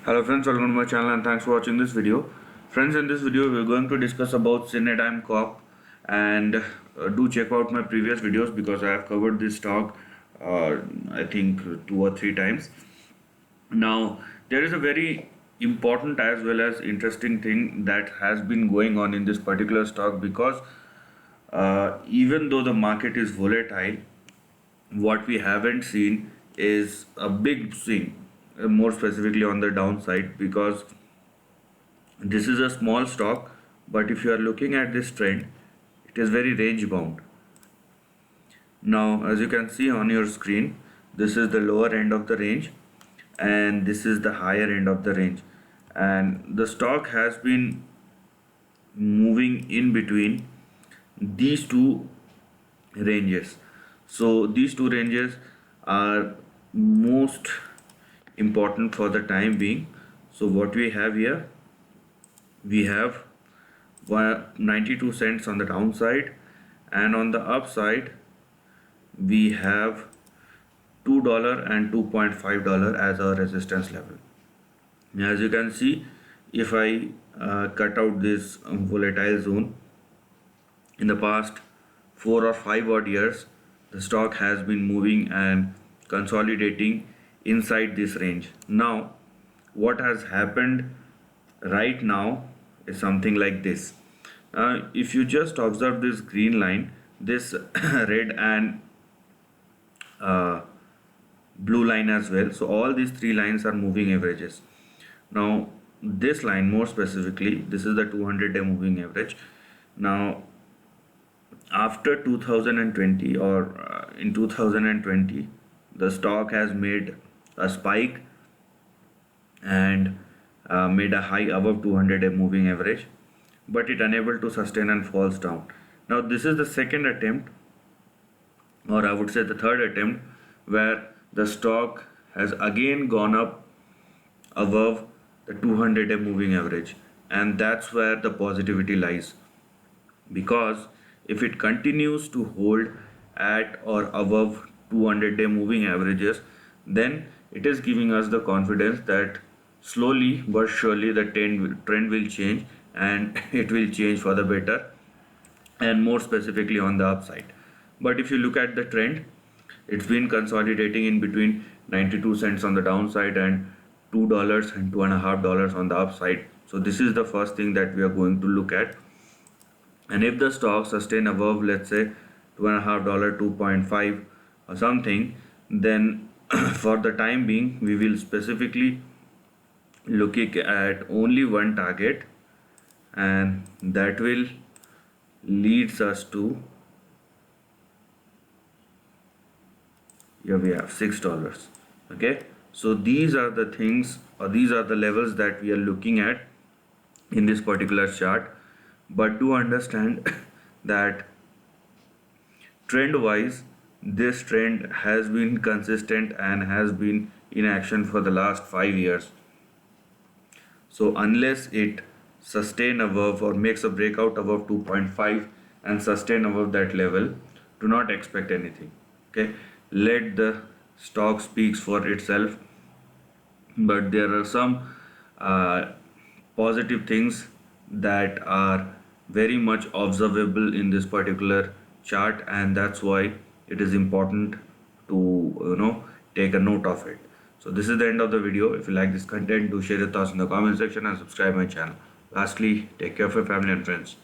Hello friends, welcome to my channel and thanks for watching this video. Friends, in this video we're going to discuss about Cinedigm Corp, and do check out my previous videos because I have covered this stock I think 2 or 3 times. Now there is a very important as well as interesting thing that has been going on in this particular stock because even though the market is volatile, what we haven't seen is a big swing, more specifically on the downside, because this is a small stock. But if you are looking at this trend, it is very range bound. Now as you can see on your screen, this is the lower end of the range and this is the higher end of the range, and the stock has been moving in between these two ranges. So these two ranges are most important for the time being. So what we have here, we have 92 cents on the downside, and on the upside we have $2 and $2.5 as our resistance level. Now, as you can see, if I cut out this volatile zone, in the past 4 or 5 odd years, the stock has been moving and consolidating inside this range. Now what has happened right now is something like this. If you just observe this green line, this red and uh, blue line as well, so all these three lines are moving averages. Now this line more specifically, this is the 200-day moving average. Now after 2020 or in 2020, the stock has made a spike and made a high above 200-day moving average, but it unable to sustain and falls down. Now this is the second attempt, or I would say the third attempt, where the stock has again gone up above the 200-day moving average, and that's where the positivity lies, because if it continues to hold at or above 200-day moving averages, then it is giving us the confidence that slowly but surely the trend will change, and it will change for the better, and more specifically on the upside. But if you look at the trend, it's been consolidating in between 92 cents on the downside and $2 and $2.5 on the upside. So this is the first thing that we are going to look at. And if the stock sustain above, let's say $2.5, 2.5 or something, then for the time being we will specifically looking at only one target, and that will leads us to, here we have $6. Okay, so these are the things, or these are the levels that we are looking at in this particular chart. But do understand that trend wise, this trend has been consistent and has been in action for the last 5 years. So unless it sustain above or makes a breakout above 2.5 and sustain above that level, do not expect anything. Okay, let the stock speaks for itself. But there are some positive things that are very much observable in this particular chart, and that's why it is important to take a note of it. So this is the end of the video. If you like this content, do share your thoughts in the comment section and subscribe my channel. Lastly, take care of your family and friends.